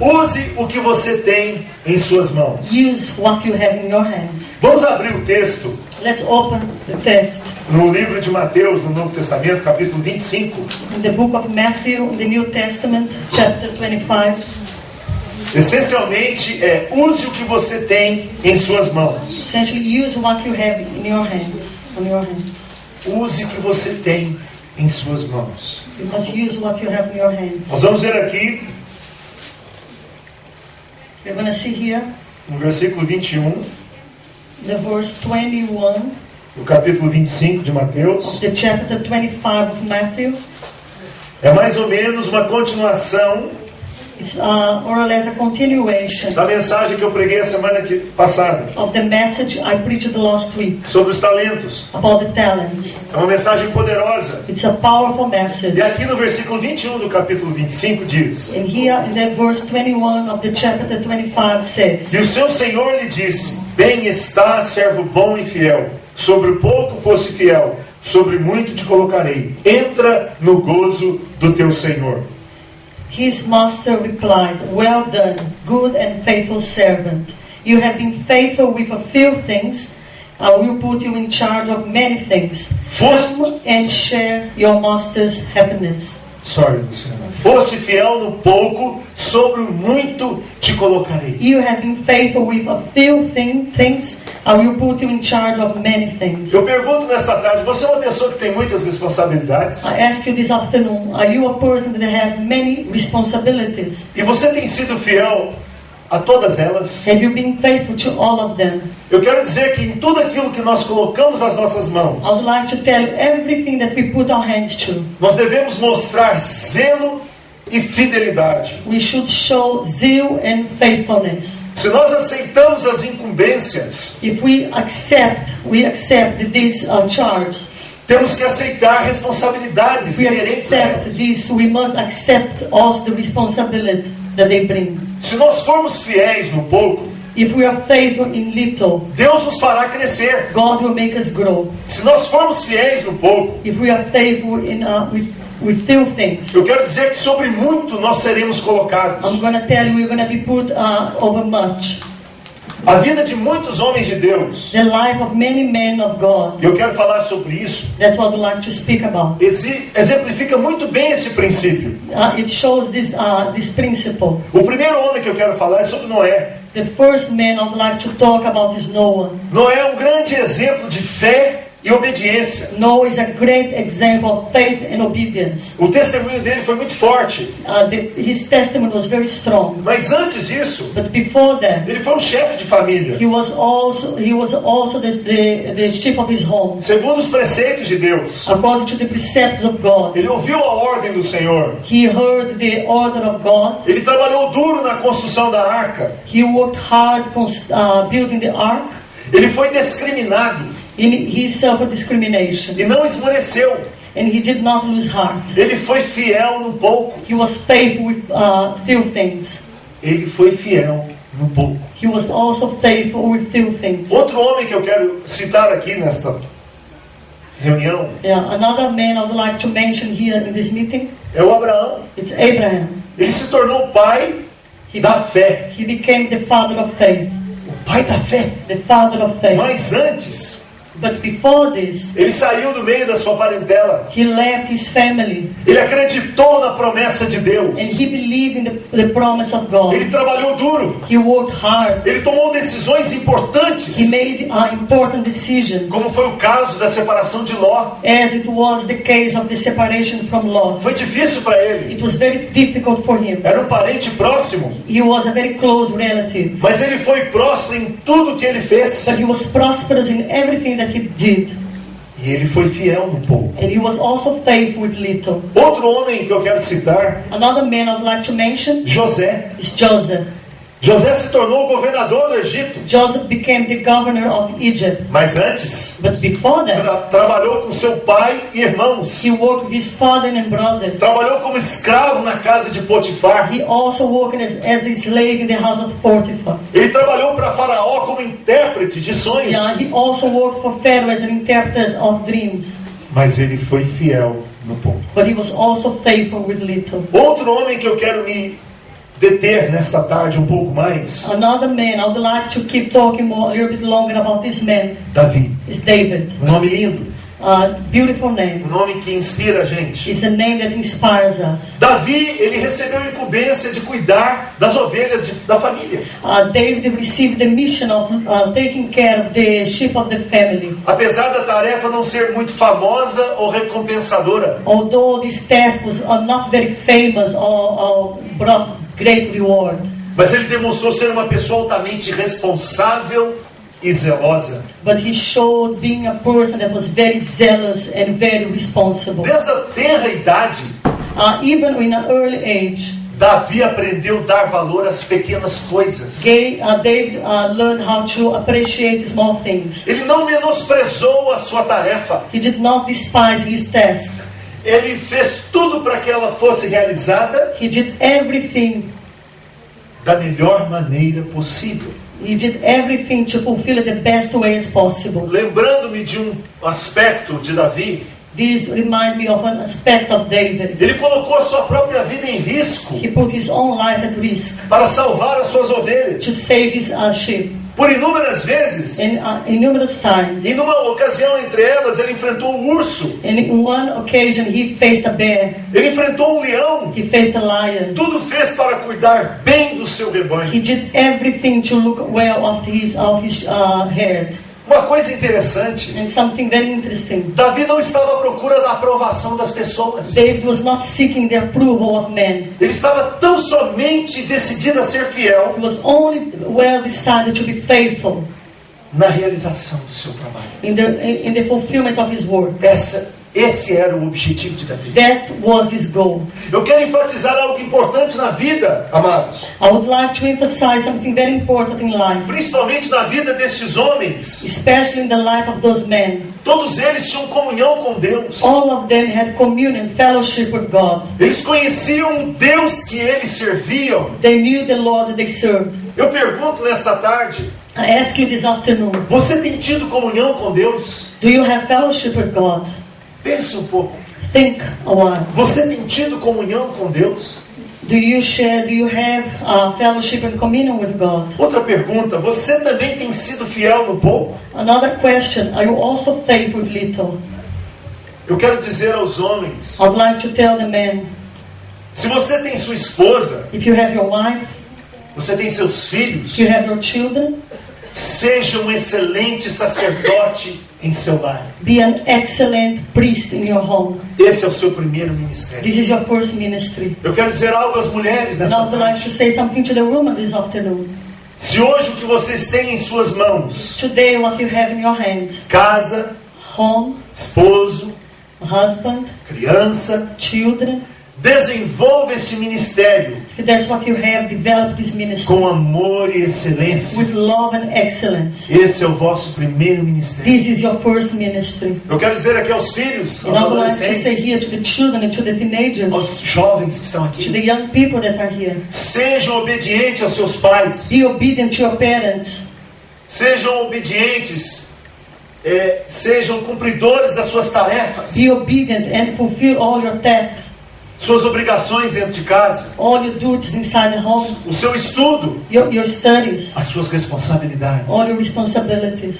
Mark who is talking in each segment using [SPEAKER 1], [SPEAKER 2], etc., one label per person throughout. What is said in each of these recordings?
[SPEAKER 1] Use o que você tem em suas mãos.
[SPEAKER 2] Use what you have in your hands.
[SPEAKER 1] Vamos abrir o texto
[SPEAKER 2] Let's open the text
[SPEAKER 1] no livro de Mateus, no Novo Testamento, capítulo 25.
[SPEAKER 2] in the book of Matthew, in the New Testament, chapter 25.
[SPEAKER 1] Essencialmente use o que você tem em suas mãos.
[SPEAKER 2] Essentially, use what you have in your hands. On your hands.
[SPEAKER 1] Use o que você tem em suas mãos.
[SPEAKER 2] You must use what you have in your hands.
[SPEAKER 1] Nós vamos ver aqui
[SPEAKER 2] We're going to see here
[SPEAKER 1] no versículo 21,
[SPEAKER 2] the verse 21
[SPEAKER 1] do capítulo 25 de Mateus.
[SPEAKER 2] of the chapter 25 of Matthew.
[SPEAKER 1] É mais ou menos uma continuação
[SPEAKER 2] It's more or less a continuation
[SPEAKER 1] da mensagem que eu preguei a semana passada
[SPEAKER 2] of the message I preached last week
[SPEAKER 1] sobre os talentos.
[SPEAKER 2] about the talents.
[SPEAKER 1] É uma mensagem poderosa.
[SPEAKER 2] It's a powerful message.
[SPEAKER 1] E aqui no versículo 21 do capítulo 25 diz:
[SPEAKER 2] And here in the verse 21 of the chapter 25 says,
[SPEAKER 1] E o seu Senhor lhe disse: Bem está, servo bom e fiel. Sobre o pouco fosse fiel, sobre muito te colocarei. Entra no gozo do teu Senhor.
[SPEAKER 2] His master replied, Well done, good and faithful servant. You have been faithful with a few things. I will put you in charge of many things. Come and share your master's happiness.
[SPEAKER 1] Fosse fiel no pouco, sobre o muito te colocarei.
[SPEAKER 2] You have been faithful with a few things. I will put you in charge of many things.
[SPEAKER 1] Eu pergunto nesta tarde, você é uma pessoa que tem muitas responsabilidades?
[SPEAKER 2] I ask you this afternoon, are you a person that have many responsibilities?
[SPEAKER 1] E você tem sido fiel a todas elas?
[SPEAKER 2] Have you been faithful to all of them?
[SPEAKER 1] Eu quero dizer que em tudo aquilo que nós colocamos as nossas mãos,
[SPEAKER 2] I would like to tell you everything that we put our hands to.
[SPEAKER 1] nós devemos mostrar zelo e fidelidade.
[SPEAKER 2] We should show zeal and faithfulness.
[SPEAKER 1] Se nós aceitamos as incumbências,
[SPEAKER 2] If we accept this charge.
[SPEAKER 1] temos que aceitar responsabilidades
[SPEAKER 2] If we
[SPEAKER 1] inerentes a
[SPEAKER 2] accept
[SPEAKER 1] elas.
[SPEAKER 2] this, we must accept also the responsibility that they bring.
[SPEAKER 1] Se nós formos fiéis no pouco,
[SPEAKER 2] If we are faithful in little,
[SPEAKER 1] Deus nos fará crescer.
[SPEAKER 2] God will make us grow.
[SPEAKER 1] Se nós formos fiéis no pouco,
[SPEAKER 2] If we are faithful in with few things,
[SPEAKER 1] eu quero dizer que sobre muito nós seremos colocados.
[SPEAKER 2] I'm going to tell you we're going to be put over much.
[SPEAKER 1] A vida de muitos homens de Deus,
[SPEAKER 2] The life of many men of God.
[SPEAKER 1] eu quero falar sobre isso,
[SPEAKER 2] That's what I'd like to speak about.
[SPEAKER 1] exemplifica muito bem esse princípio.
[SPEAKER 2] It shows this principle.
[SPEAKER 1] O primeiro homem que eu quero falar é sobre Noé.
[SPEAKER 2] The first man I'd like to talk about is Noah.
[SPEAKER 1] Noé é um grande exemplo de fé e obediência.
[SPEAKER 2] Noah is a great example of faith and obedience.
[SPEAKER 1] O testemunho dele foi muito forte.
[SPEAKER 2] His testimony was very strong.
[SPEAKER 1] Mas antes disso,
[SPEAKER 2] But before that,
[SPEAKER 1] ele foi um chefe de família.
[SPEAKER 2] he was also the chief of his home.
[SPEAKER 1] Segundo os preceitos de Deus,
[SPEAKER 2] According to the precepts of God,
[SPEAKER 1] ele ouviu a ordem do Senhor.
[SPEAKER 2] he heard the order of God.
[SPEAKER 1] Ele trabalhou duro na construção da arca.
[SPEAKER 2] He worked hard building the ark.
[SPEAKER 1] Ele foi discriminado
[SPEAKER 2] He suffered discrimination,
[SPEAKER 1] e não esmoreceu.
[SPEAKER 2] and he did not lose heart.
[SPEAKER 1] Ele foi fiel no pouco.
[SPEAKER 2] He was faithful with few things.
[SPEAKER 1] Ele foi fiel no pouco.
[SPEAKER 2] He was also faithful with few things.
[SPEAKER 1] Outro homem que eu quero citar aqui nesta reunião
[SPEAKER 2] Another man I would like to mention here in this meeting,
[SPEAKER 1] é o Abraão.
[SPEAKER 2] it's Abraham.
[SPEAKER 1] Ele se tornou pai da fé.
[SPEAKER 2] He became the father of faith.
[SPEAKER 1] O pai da fé.
[SPEAKER 2] The father of faith.
[SPEAKER 1] Mas antes,
[SPEAKER 2] But before this,
[SPEAKER 1] ele saiu do meio da sua parentela.
[SPEAKER 2] he left his family,
[SPEAKER 1] Ele acreditou na promessa de Deus.
[SPEAKER 2] and he believed in the promise of God.
[SPEAKER 1] Ele trabalhou duro.
[SPEAKER 2] He worked hard.
[SPEAKER 1] Ele tomou decisões importantes,
[SPEAKER 2] He made important decisions,
[SPEAKER 1] como foi o caso da separação de Ló.
[SPEAKER 2] as it was the case of the separation from Lot.
[SPEAKER 1] Foi difícil para ele.
[SPEAKER 2] It was very difficult for him.
[SPEAKER 1] Era um parente próximo,
[SPEAKER 2] He was a very close relative,
[SPEAKER 1] mas ele foi próspero em tudo que ele fez.
[SPEAKER 2] but he was prosperous in everything that he did,
[SPEAKER 1] E ele foi fiel no pouco.
[SPEAKER 2] and he was also faithful with little.
[SPEAKER 1] Outro homem que eu quero citar,
[SPEAKER 2] Another man I'd like to mention
[SPEAKER 1] José.
[SPEAKER 2] is Joseph.
[SPEAKER 1] José se tornou governador do Egito.
[SPEAKER 2] Joseph became the governor of Egypt,
[SPEAKER 1] Mas antes,
[SPEAKER 2] but before that,
[SPEAKER 1] trabalhou com seu pai e irmãos.
[SPEAKER 2] he worked with his father and brothers.
[SPEAKER 1] Trabalhou como escravo na casa de Potifar.
[SPEAKER 2] He also worked as a slave in the house of Potiphar.
[SPEAKER 1] Ele trabalhou para Faraó como intérprete de sonhos.
[SPEAKER 2] He also worked for Pharaoh as an interpreter of dreams.
[SPEAKER 1] Mas ele foi fiel no pouco.
[SPEAKER 2] But he was also faithful with little.
[SPEAKER 1] Outro homem que eu quero me deter nesta tarde um pouco mais.
[SPEAKER 2] Another man, I would like to keep talking a little bit longer about this man.
[SPEAKER 1] Davi.
[SPEAKER 2] Is David.
[SPEAKER 1] Um nome lindo.
[SPEAKER 2] Beautiful name.
[SPEAKER 1] Um nome que inspira a gente.
[SPEAKER 2] It's a name that inspires us.
[SPEAKER 1] Davi, ele recebeu a incumbência de cuidar das ovelhas da família.
[SPEAKER 2] David received the mission of taking care of the sheep of the family.
[SPEAKER 1] Apesar da tarefa não ser muito famosa ou recompensadora.
[SPEAKER 2] Although this task was not very famous or brought great reward.
[SPEAKER 1] Mas ele demonstrou ser uma pessoa altamente responsável e zelosa.
[SPEAKER 2] But he showed being a person that was very zealous and very responsible.
[SPEAKER 1] Desde a tenra idade,
[SPEAKER 2] even in an early age,
[SPEAKER 1] Davi aprendeu a dar valor às pequenas coisas.
[SPEAKER 2] David learned how to appreciate small things.
[SPEAKER 1] Ele não menosprezou a sua tarefa.
[SPEAKER 2] He did not despise his task.
[SPEAKER 1] Ele fez tudo para que ela fosse realizada.
[SPEAKER 2] He did everything
[SPEAKER 1] da melhor maneira possível.
[SPEAKER 2] He did everything to fulfill it the best way as possible.
[SPEAKER 1] Lembrando-me de um aspecto de Davi.
[SPEAKER 2] This reminds me of an aspect of David.
[SPEAKER 1] Ele colocou a sua própria vida em risco.
[SPEAKER 2] He put his own life at risk.
[SPEAKER 1] Para salvar as suas ovelhas.
[SPEAKER 2] To save his sheep.
[SPEAKER 1] Por inúmeras vezes.
[SPEAKER 2] In numerous times.
[SPEAKER 1] Em uma ocasião entre elas, ele enfrentou um urso.
[SPEAKER 2] And in one occasion, he faced a bear.
[SPEAKER 1] Ele enfrentou um leão.
[SPEAKER 2] He faced a lion.
[SPEAKER 1] Tudo fez para cuidar bem do seu rebanho.
[SPEAKER 2] He did everything to look well after his herd.
[SPEAKER 1] Uma coisa interessante.
[SPEAKER 2] And something very interesting.
[SPEAKER 1] Davi não estava à procura da aprovação das pessoas.
[SPEAKER 2] David was not seeking the approval of men.
[SPEAKER 1] Ele estava tão somente decidido a ser fiel.
[SPEAKER 2] He was only well decided to be faithful.
[SPEAKER 1] Na realização do seu trabalho.
[SPEAKER 2] In the fulfillment of his work.
[SPEAKER 1] Esse era o objetivo de Davi.
[SPEAKER 2] That was his goal.
[SPEAKER 1] Eu quero enfatizar algo importante na vida, amados.
[SPEAKER 2] I would like to emphasize something very important in life.
[SPEAKER 1] Principalmente na vida destes homens.
[SPEAKER 2] Especially in the life of those men.
[SPEAKER 1] Todos eles tinham comunhão com Deus.
[SPEAKER 2] All of them had communion, fellowship with God.
[SPEAKER 1] Eles conheciam o Deus que eles serviam.
[SPEAKER 2] They knew the Lord that they served.
[SPEAKER 1] Eu pergunto nesta tarde.
[SPEAKER 2] I ask you this afternoon.
[SPEAKER 1] Você tem tido comunhão com Deus?
[SPEAKER 2] Do you have fellowship with God?
[SPEAKER 1] Pense um pouco.
[SPEAKER 2] Think a while.
[SPEAKER 1] Você tem tido comunhão com Deus?
[SPEAKER 2] Do you have fellowship and communion with God?
[SPEAKER 1] Outra pergunta, você também tem sido fiel no pouco?
[SPEAKER 2] Another question, are you also faithful with little?
[SPEAKER 1] Eu quero dizer aos homens.
[SPEAKER 2] I'd like to tell the men.
[SPEAKER 1] Se você tem sua esposa,
[SPEAKER 2] if you have your wife,
[SPEAKER 1] você tem seus filhos,
[SPEAKER 2] if you have your children,
[SPEAKER 1] seja um excelente sacerdote em seu lar.
[SPEAKER 2] Be an excellent priest in your home.
[SPEAKER 1] Esse é o seu primeiro ministério.
[SPEAKER 2] This is your first ministry.
[SPEAKER 1] Eu quero dizer algo às mulheres nesta
[SPEAKER 2] tarde. I'd like to say something to the women this afternoon.
[SPEAKER 1] Se hoje o que vocês têm em suas mãos,
[SPEAKER 2] today what you have in your hands,
[SPEAKER 1] casa,
[SPEAKER 2] home,
[SPEAKER 1] esposo,
[SPEAKER 2] husband,
[SPEAKER 1] criança,
[SPEAKER 2] children,
[SPEAKER 1] desenvolva este ministério.
[SPEAKER 2] That's what you have developed this ministry.
[SPEAKER 1] Com amor e excelência.
[SPEAKER 2] With love and excellence.
[SPEAKER 1] Esse é o vosso primeiro ministério.
[SPEAKER 2] This is your first ministry.
[SPEAKER 1] Eu quero dizer aqui aos filhos, aos adolescentes,
[SPEAKER 2] like to say here to the children and to the teenagers,
[SPEAKER 1] aos jovens que estão aqui,
[SPEAKER 2] to the young people that are here.
[SPEAKER 1] Sejam obedientes aos seus pais.
[SPEAKER 2] Be obedient to your parents.
[SPEAKER 1] Sejam obedientes. Sejam cumpridores das suas tarefas.
[SPEAKER 2] Be obedient and fulfill all your tasks.
[SPEAKER 1] Suas obrigações dentro de casa.
[SPEAKER 2] All your duties inside the home.
[SPEAKER 1] O seu estudo.
[SPEAKER 2] Your studies.
[SPEAKER 1] As suas responsabilidades.
[SPEAKER 2] All your responsibilities.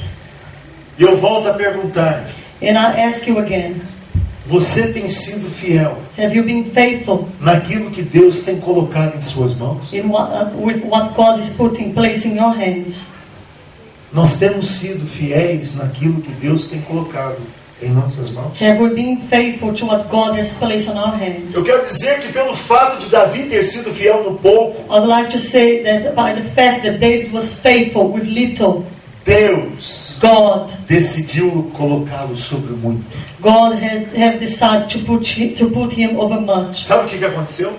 [SPEAKER 1] E eu volto a perguntar.
[SPEAKER 2] And I ask you again.
[SPEAKER 1] Você tem sido fiel?
[SPEAKER 2] Have you been faithful?
[SPEAKER 1] Naquilo que Deus tem colocado em suas mãos?
[SPEAKER 2] With what God is putting place in your hands.
[SPEAKER 1] Nós temos sido fiéis naquilo que Deus tem colocado em nossas mãos.
[SPEAKER 2] Have we been faithful to what God has placed on our hands?
[SPEAKER 1] Eu quero dizer que pelo fato de Davi ter sido fiel no pouco,
[SPEAKER 2] I'd like to say that by the fact that David was faithful with little,
[SPEAKER 1] God decidiu colocá-lo sobre muito.
[SPEAKER 2] God has decided to put him over much.
[SPEAKER 1] Sabe o que aconteceu?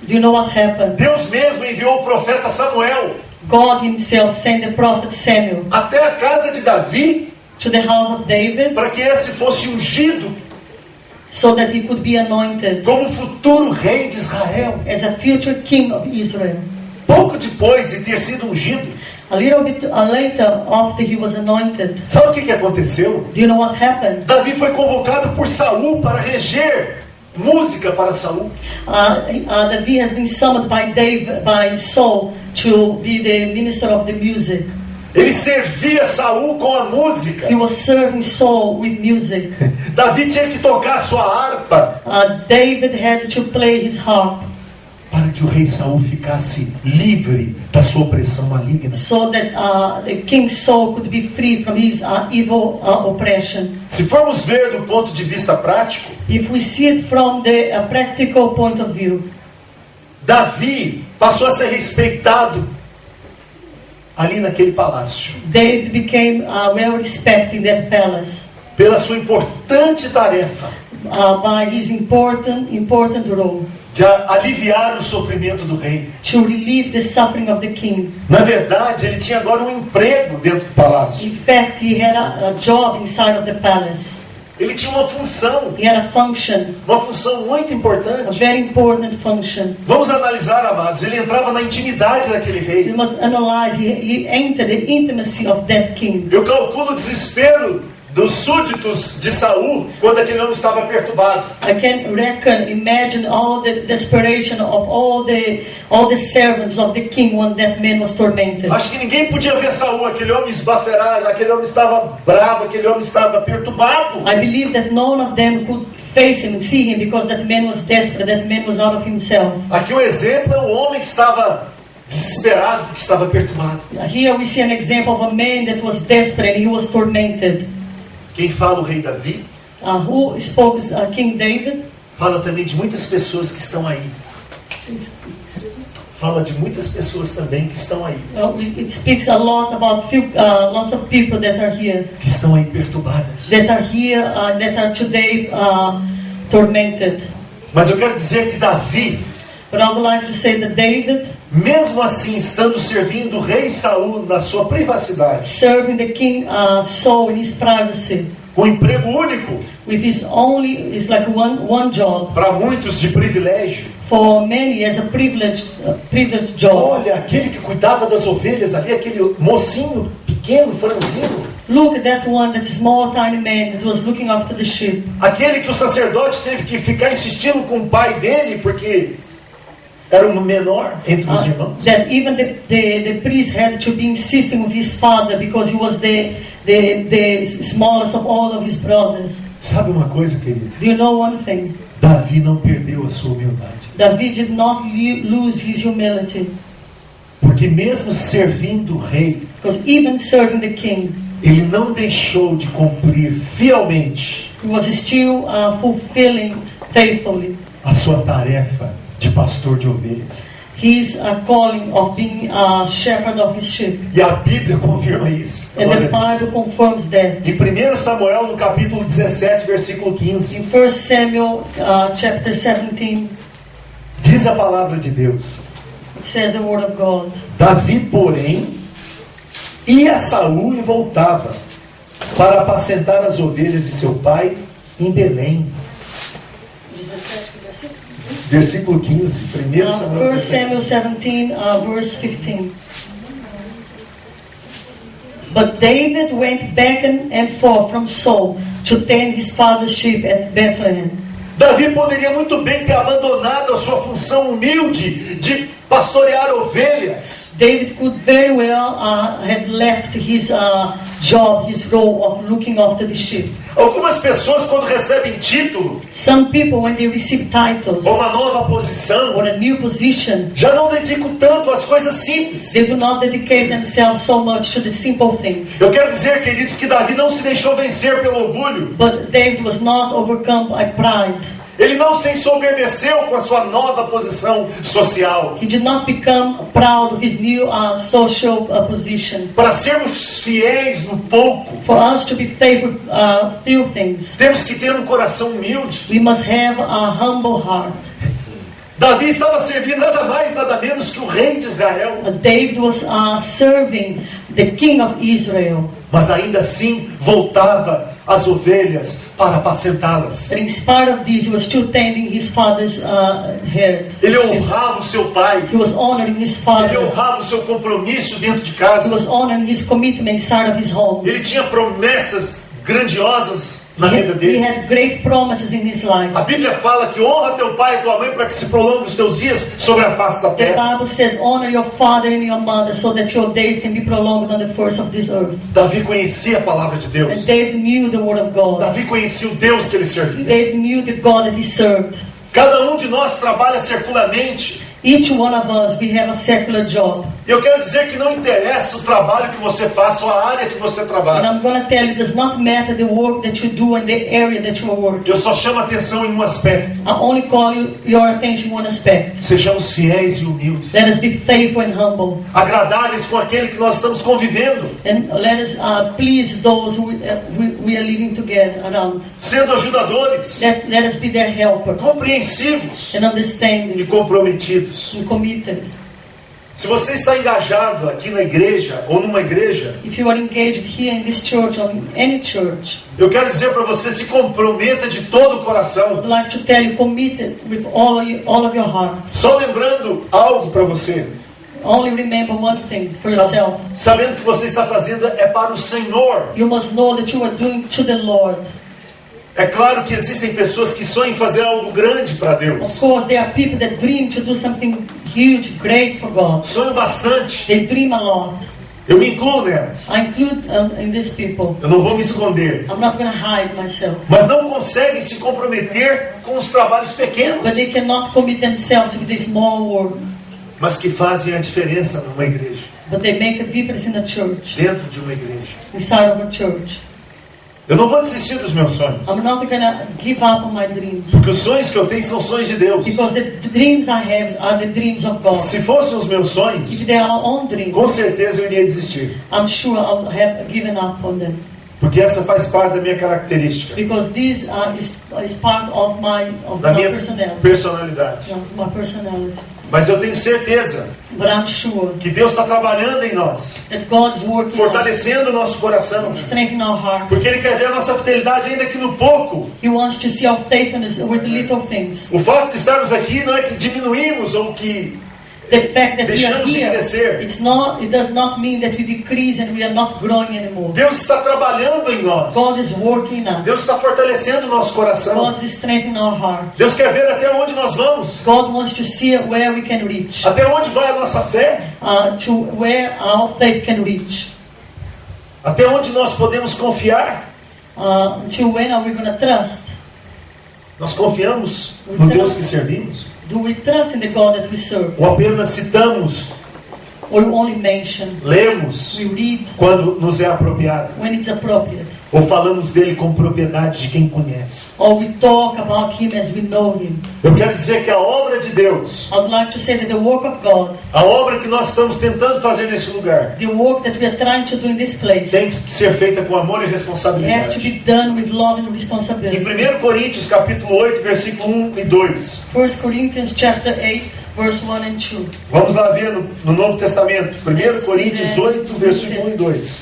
[SPEAKER 2] Do you know what happened?
[SPEAKER 1] Deus mesmo enviou o profeta Samuel.
[SPEAKER 2] God himself sent the prophet Samuel
[SPEAKER 1] até a casa de Davi,
[SPEAKER 2] to the house of David,
[SPEAKER 1] para que esse fosse ungido,
[SPEAKER 2] so that he could be anointed
[SPEAKER 1] como futuro rei de Israel,
[SPEAKER 2] as a future king of Israel.
[SPEAKER 1] Pouco depois de ter sido ungido,
[SPEAKER 2] a little bit later after he was anointed,
[SPEAKER 1] sabe o que aconteceu?
[SPEAKER 2] Do you know what happened?
[SPEAKER 1] Davi foi convocado por Saul para reger música para Saul.
[SPEAKER 2] David has been summoned by Saul to be the minister of the music.
[SPEAKER 1] Ele servia Saul com a música.
[SPEAKER 2] He was serving Saul with music.
[SPEAKER 1] Davi tinha que tocar sua harpa.
[SPEAKER 2] David had to play his harp.
[SPEAKER 1] Para que o rei Saul ficasse livre da sua opressão maligna.
[SPEAKER 2] So that the King Saul could be free from his evil oppression.
[SPEAKER 1] Se formos ver do ponto de vista prático,
[SPEAKER 2] if we see it from the practical point of view,
[SPEAKER 1] Davi passou a ser respeitado ali naquele palácio.
[SPEAKER 2] David became well respected in that palace.
[SPEAKER 1] Pela sua importante tarefa.
[SPEAKER 2] By his important role.
[SPEAKER 1] De aliviar o sofrimento do rei.
[SPEAKER 2] To relieve the suffering of the king.
[SPEAKER 1] Na verdade, ele tinha agora um emprego dentro do palácio.
[SPEAKER 2] In fact, he had a job inside of the palace.
[SPEAKER 1] Ele tinha uma função.
[SPEAKER 2] He had a function.
[SPEAKER 1] Uma função muito importante.
[SPEAKER 2] A very important function.
[SPEAKER 1] Vamos analisar, amados. Ele entrava na intimidade daquele rei.
[SPEAKER 2] We must analyze. He entered the intimacy of that king.
[SPEAKER 1] Eu calculo o desespero dos súditos de Saul quando aquele homem estava perturbado.
[SPEAKER 2] I can imagine all the desperation of all the servants of the king when that man was tormented.
[SPEAKER 1] Acho que ninguém podia ver Saul, aquele homem esbaferado, aquele homem estava bravo, aquele homem estava perturbado.
[SPEAKER 2] I believe that none of them could face him and see him because that man was desperate, that man was out of himself.
[SPEAKER 1] Aqui o exemplo é o homem que estava desesperado, que estava perturbado.
[SPEAKER 2] Here we see an example of a man that was desperate and he was tormented.
[SPEAKER 1] Quem fala o rei Davi?
[SPEAKER 2] Who spoke King David?
[SPEAKER 1] Fala também de muitas pessoas que estão aí. Fala de muitas pessoas também que estão aí.
[SPEAKER 2] It speaks a lot about lots of people that are here.
[SPEAKER 1] Que estão aí perturbadas.
[SPEAKER 2] That are here, that are today tormented.
[SPEAKER 1] Mas eu quero dizer que Davi,
[SPEAKER 2] but I would like to say that David,
[SPEAKER 1] mesmo assim estando servindo o rei Saul na sua privacidade,
[SPEAKER 2] serving the king Saul in his privacy,
[SPEAKER 1] com um emprego único,
[SPEAKER 2] with his it's like one job.
[SPEAKER 1] Para muitos de privilégio.
[SPEAKER 2] For many as a privileged job.
[SPEAKER 1] Olha, aquele que cuidava das ovelhas ali, aquele mocinho pequeno, franzino.
[SPEAKER 2] Look at that one, that small tiny man that was looking after the sheep.
[SPEAKER 1] Aquele que o sacerdote teve que ficar insistindo com o pai dele porque era o menor entre os irmãos.
[SPEAKER 2] That even the priest had to be insisting with his father because he was the smallest of all of his brothers.
[SPEAKER 1] Sabe uma coisa, querido?
[SPEAKER 2] Do you know one thing?
[SPEAKER 1] Davi não perdeu a sua humildade.
[SPEAKER 2] David did not lose his humility.
[SPEAKER 1] Porque mesmo servindo o rei,
[SPEAKER 2] because even serving the king,
[SPEAKER 1] ele não deixou de cumprir fielmente,
[SPEAKER 2] he was still fulfilling faithfully,
[SPEAKER 1] a sua tarefa de pastor de ovelhas.
[SPEAKER 2] His calling of being a shepherd of his sheep.
[SPEAKER 1] E a Bíblia confirma isso.
[SPEAKER 2] And the Bible confirms that.
[SPEAKER 1] Em 1 Samuel, no capítulo 17, versículo 15.
[SPEAKER 2] In 1 Samuel, chapter 17.
[SPEAKER 1] Diz a palavra de Deus.
[SPEAKER 2] It says the word of God. Davi,
[SPEAKER 1] porém, ia a Saul e voltava para apacentar as ovelhas de seu pai em Belém. Versículo 15, 1 Samuel
[SPEAKER 2] 1 Samuel 17, verse 15. But David went back and forth from Saul to tend his father's sheep at Bethlehem.
[SPEAKER 1] Davi poderia muito bem ter abandonado a sua função humilde de pastorear ovelhas.
[SPEAKER 2] David could very well have left his job, his role of looking after the sheep.
[SPEAKER 1] Algumas pessoas, quando recebem título,
[SPEAKER 2] some people, when they receive titles,
[SPEAKER 1] ou uma nova posição,
[SPEAKER 2] or a new position,
[SPEAKER 1] já não dedicam tanto às coisas simples.
[SPEAKER 2] They do not dedicate themselves so much to the simple things.
[SPEAKER 1] Eu quero dizer, queridos, que Davi não se deixou vencer pelo orgulho.
[SPEAKER 2] But David was not overcome by pride.
[SPEAKER 1] Ele não se ensoberbeceu com a sua nova posição social.
[SPEAKER 2] He did not become proud of his new social position.
[SPEAKER 1] Para sermos fiéis no pouco,
[SPEAKER 2] for us to be faithful few things,
[SPEAKER 1] temos que ter um coração humilde.
[SPEAKER 2] We must have a humble heart.
[SPEAKER 1] Davi estava servindo nada mais, nada menos que o rei de Israel.
[SPEAKER 2] David was serving the king of Israel.
[SPEAKER 1] Mas ainda assim voltava as ovelhas para apacentá-las.
[SPEAKER 2] In spite of this, he was still tending his father's herd.
[SPEAKER 1] Ele honrava o seu pai.
[SPEAKER 2] He was honoring his father.
[SPEAKER 1] Ele honrava o seu compromisso dentro de casa.
[SPEAKER 2] He was honoring his commitment inside of his home.
[SPEAKER 1] Ele tinha promessas grandiosas na vida
[SPEAKER 2] He
[SPEAKER 1] dele.
[SPEAKER 2] had great promises in his life.
[SPEAKER 1] A Bíblia fala que honra teu pai e tua mãe para que se prolongue os teus dias sobre a face da
[SPEAKER 2] The
[SPEAKER 1] terra.
[SPEAKER 2] Bible says, honor your father and your mother so that your days can be prolonged on the face of this earth.
[SPEAKER 1] Davi conhecia a palavra de
[SPEAKER 2] And
[SPEAKER 1] Deus.
[SPEAKER 2] David knew the word of God.
[SPEAKER 1] Davi conhecia o Deus que ele servia.
[SPEAKER 2] David knew the God that he served.
[SPEAKER 1] Cada de nós trabalha secularmente.
[SPEAKER 2] Each one of us, we have a secular job.
[SPEAKER 1] E eu quero dizer que não interessa o trabalho que você faça ou a área que você
[SPEAKER 2] And
[SPEAKER 1] trabalha.
[SPEAKER 2] I'm going to tell you, it does not matter the work that you do in the area that you are working.
[SPEAKER 1] Eu só chamo a atenção em um aspecto.
[SPEAKER 2] I only call your attention one aspect.
[SPEAKER 1] Sejamos fiéis e humildes.
[SPEAKER 2] Let us be faithful and humble.
[SPEAKER 1] Agradáveis com aquele que nós estamos convivendo.
[SPEAKER 2] And let us please those who we are living together around.
[SPEAKER 1] Sendo ajudadores.
[SPEAKER 2] Let us be their helper.
[SPEAKER 1] Compreensivos.
[SPEAKER 2] And understanding.
[SPEAKER 1] E comprometidos.
[SPEAKER 2] And committed.
[SPEAKER 1] Se você está engajado aqui na igreja ou numa igreja,
[SPEAKER 2] If you are engaged here in this church or in any church,
[SPEAKER 1] eu quero dizer para você, se comprometa de todo o coração.
[SPEAKER 2] I'd like to tell you, committed with all of your heart.
[SPEAKER 1] Só lembrando algo para você.
[SPEAKER 2] Only remember one thing for yourself.
[SPEAKER 1] Sabendo que você está fazendo é para o Senhor.
[SPEAKER 2] You must know that you are doing to the Lord.
[SPEAKER 1] É claro que existem pessoas que sonham em fazer algo grande para Deus.
[SPEAKER 2] Of course, there are people that dream to do something huge, great for God.
[SPEAKER 1] Sonham bastante.
[SPEAKER 2] They dream a lot.
[SPEAKER 1] Eu me incluo nelas.
[SPEAKER 2] I include in these people.
[SPEAKER 1] Eu não vou me esconder.
[SPEAKER 2] I'm not going to hide myself.
[SPEAKER 1] Mas não conseguem se comprometer com os trabalhos pequenos.
[SPEAKER 2] But they cannot commit themselves with the small work.
[SPEAKER 1] Mas que fazem a diferença numa igreja.
[SPEAKER 2] But they make a difference in a church.
[SPEAKER 1] Dentro de uma igreja.
[SPEAKER 2] Inside of a church.
[SPEAKER 1] Eu não vou desistir dos meus sonhos.
[SPEAKER 2] I'm not going to give up on my dreams.
[SPEAKER 1] Porque os sonhos que eu tenho são sonhos de Deus.
[SPEAKER 2] Because the dreams I have are the dreams of God.
[SPEAKER 1] Se fossem os meus sonhos,
[SPEAKER 2] If they are our own dreams,
[SPEAKER 1] com certeza eu iria desistir.
[SPEAKER 2] I'm sure I'll have given up on them.
[SPEAKER 1] Porque essa faz parte da minha característica.
[SPEAKER 2] Because this is part of my
[SPEAKER 1] personalidade.
[SPEAKER 2] My personality.
[SPEAKER 1] Mas eu tenho certeza
[SPEAKER 2] But I'm sure
[SPEAKER 1] que Deus está trabalhando em nós,
[SPEAKER 2] that God's working
[SPEAKER 1] fortalecendo o nosso coração,
[SPEAKER 2] strengthen our hearts.
[SPEAKER 1] porque Ele quer ver a nossa fidelidade ainda que no pouco.
[SPEAKER 2] He wants to see our faithfulness with little things.
[SPEAKER 1] O fato de estarmos aqui não é que diminuímos ou que
[SPEAKER 2] The fact that we are
[SPEAKER 1] deixamos de
[SPEAKER 2] here,
[SPEAKER 1] crescer.
[SPEAKER 2] it does not mean that we decrease and we are not growing anymore.
[SPEAKER 1] Deus está trabalhando em nós.
[SPEAKER 2] God is working in us.
[SPEAKER 1] Deus está fortalecendo o nosso coração.
[SPEAKER 2] God is strengthening our hearts.
[SPEAKER 1] Deus quer ver até onde nós vamos,
[SPEAKER 2] God wants to see where we can reach.
[SPEAKER 1] até onde vai a nossa fé,
[SPEAKER 2] To where our faith can reach.
[SPEAKER 1] até onde nós podemos confiar.
[SPEAKER 2] To when are we going to trust?
[SPEAKER 1] Nós confiamos no Deus que servimos?
[SPEAKER 2] Do we trust in the God that we serve?
[SPEAKER 1] Ou apenas citamos,
[SPEAKER 2] Or only mention?
[SPEAKER 1] lemos
[SPEAKER 2] We read
[SPEAKER 1] quando nos é apropriado?
[SPEAKER 2] when it's appropriate?
[SPEAKER 1] Ou falamos dele com propriedade de quem conhece?
[SPEAKER 2] Or we talk about Him as we know Him?
[SPEAKER 1] Eu quero dizer que a obra de Deus,
[SPEAKER 2] I would like to say that the work of God,
[SPEAKER 1] a obra que nós estamos tentando fazer nesse lugar,
[SPEAKER 2] the work that we are trying to do in this place,
[SPEAKER 1] tem que ser feita com amor e
[SPEAKER 2] has to
[SPEAKER 1] responsabilidade.
[SPEAKER 2] be done with love and
[SPEAKER 1] Em
[SPEAKER 2] responsibility.
[SPEAKER 1] 1 Coríntios capítulo 8, versículo 1 e 2.
[SPEAKER 2] 1 Corinthians chapter 8, verse 1 and 2.
[SPEAKER 1] Vamos lá ver no Novo Testamento. 1 Coríntios 8, versículo 1 e 2.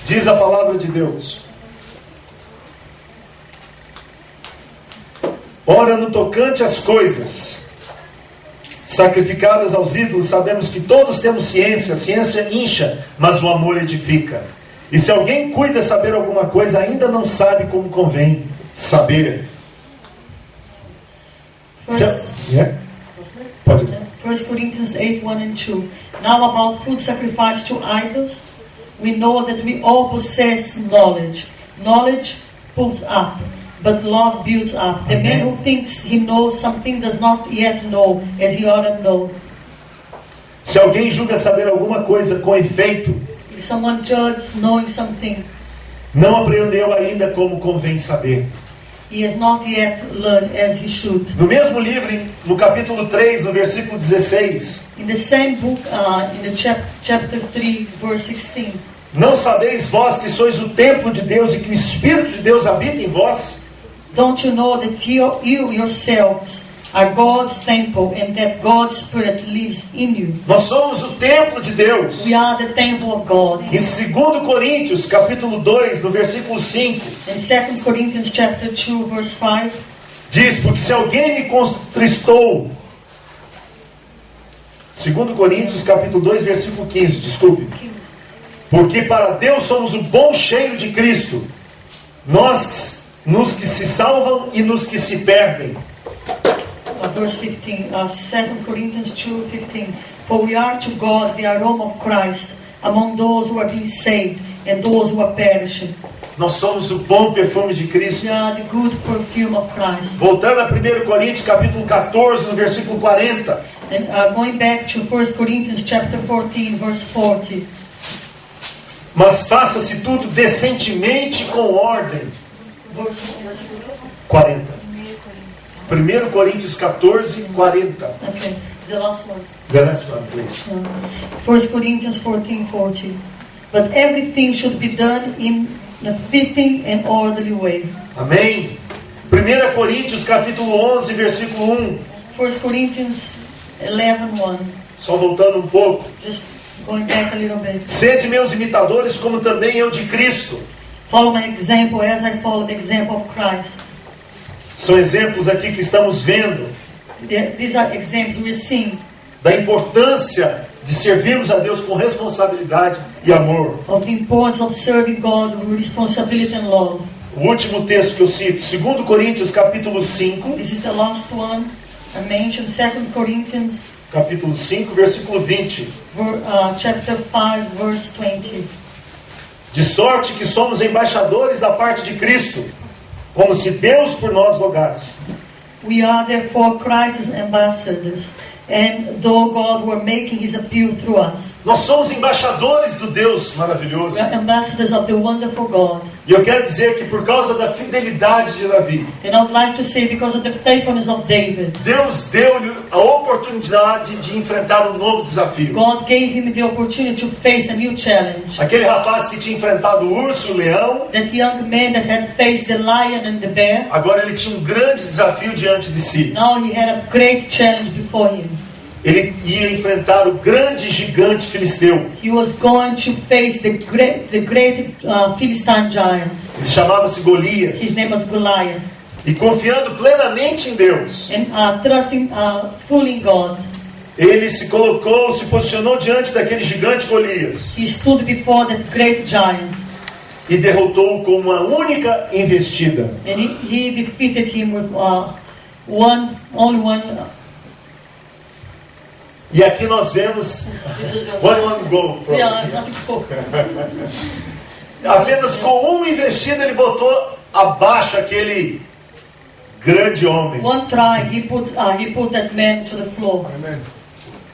[SPEAKER 1] Diz a palavra de Deus: ora, no tocante às coisas sacrificadas aos ídolos, sabemos que todos temos ciência. A ciência incha, mas o amor edifica. E se alguém cuida saber alguma coisa, ainda não sabe como convém saber. Pode.
[SPEAKER 2] 1 Corinthians 8, 1 and 2. Now about food sacrificed to idols, we know that we all possess knowledge. Knowledge pulls up, but love builds up. The man who thinks he knows something does not yet know as he ought to know.
[SPEAKER 1] Se alguém julga saber alguma coisa com efeito,
[SPEAKER 2] If someone judges knowing something,
[SPEAKER 1] não aprendeu ainda como convém saber.
[SPEAKER 2] he has not yet learned as he should.
[SPEAKER 1] No mesmo livro, no capítulo 3, no versículo 16,
[SPEAKER 2] In the same book, in the chapter 3, verse 16,
[SPEAKER 1] não sabeis vós que sois o templo de Deus e que o Espírito de Deus habita em vós?
[SPEAKER 2] don't you know that you yourselves are God's temple and that God's Spirit lives in you?
[SPEAKER 1] Nós somos o templo de Deus.
[SPEAKER 2] We are the temple of God.
[SPEAKER 1] Em 2 Coríntios, capítulo 2, no versículo 5,
[SPEAKER 2] In 2 Corinthians chapter 2, verse 5,
[SPEAKER 1] diz: porque se alguém me contristou. 2 Coríntios, capítulo 2, versículo 15, desculpe. Porque para Deus somos o bom cheiro de Cristo, nós nos que se salvam e nos que se perdem.
[SPEAKER 2] Verse 15, 2 Corinthians 2:15. For we are to God the aroma of Christ among those who are being saved and those who are perishing.
[SPEAKER 1] Nós somos o bom perfume de Cristo.
[SPEAKER 2] We are the good perfume of Christ.
[SPEAKER 1] Voltando a 1 Coríntios capítulo 14, no versículo 40.
[SPEAKER 2] And going back to 1 Corinthians chapter 14, verse 40.
[SPEAKER 1] Mas faça-se tudo decentemente com ordem. 40. 1 Coríntios 14, 40.
[SPEAKER 2] Okay, the last one.
[SPEAKER 1] The last one, please.
[SPEAKER 2] 1 Corinthians 14, 40. But everything should be done in a fitting and orderly way.
[SPEAKER 1] Amém? 1 Coríntios capítulo 11, versículo 1.
[SPEAKER 2] 1 Corinthians 11:1.
[SPEAKER 1] Só voltando um pouco.
[SPEAKER 2] Just going back a little bit.
[SPEAKER 1] Sede meus imitadores, como também eu de Cristo.
[SPEAKER 2] Follow my example as I follow the example of Christ.
[SPEAKER 1] São exemplos aqui que estamos vendo
[SPEAKER 2] These are examples we're seeing
[SPEAKER 1] da importância de servirmos a Deus com responsabilidade e amor.
[SPEAKER 2] of the importance of serving God with responsibility and love.
[SPEAKER 1] O último texto que eu cito, 2 Coríntios capítulo 5,
[SPEAKER 2] This is the last one I mentioned, 2 Corinthians
[SPEAKER 1] capítulo 5, versículo 20.
[SPEAKER 2] chapter 5, verse 20.
[SPEAKER 1] De sorte que somos embaixadores da parte de Cristo, como se Deus por nós rogasse.
[SPEAKER 2] We are therefore Christ's ambassadors, and though God were making his appeal through us.
[SPEAKER 1] Nós somos embaixadores do Deus maravilhoso.
[SPEAKER 2] We are ambassadors of the wonderful God.
[SPEAKER 1] E eu quero dizer que por causa da fidelidade de Davi,
[SPEAKER 2] And I would like to say because of the faithfulness of David,
[SPEAKER 1] Deus deu-lhe a oportunidade de enfrentar um novo desafio.
[SPEAKER 2] God gave him the opportunity to face a new challenge.
[SPEAKER 1] Aquele rapaz que tinha enfrentado o urso, o leão,
[SPEAKER 2] That young man that had faced the lion and the bear,
[SPEAKER 1] agora ele tinha um grande desafio diante de si.
[SPEAKER 2] now he had a great challenge before him.
[SPEAKER 1] Ele ia enfrentar o grande gigante filisteu.
[SPEAKER 2] He was going to face the great Philistine giant.
[SPEAKER 1] Ele chamava-se Golias.
[SPEAKER 2] His name was Goliath.
[SPEAKER 1] E confiando plenamente em Deus,
[SPEAKER 2] And trusting fully in God,
[SPEAKER 1] ele se posicionou diante daquele gigante Golias
[SPEAKER 2] he stood before that great giant.
[SPEAKER 1] e derrotou-o com uma única investida.
[SPEAKER 2] And he defeated him with only one.
[SPEAKER 1] E aqui nós vemos one goal. Apenas com uma investida ele botou abaixo aquele grande homem.
[SPEAKER 2] One try, he put that man to the floor.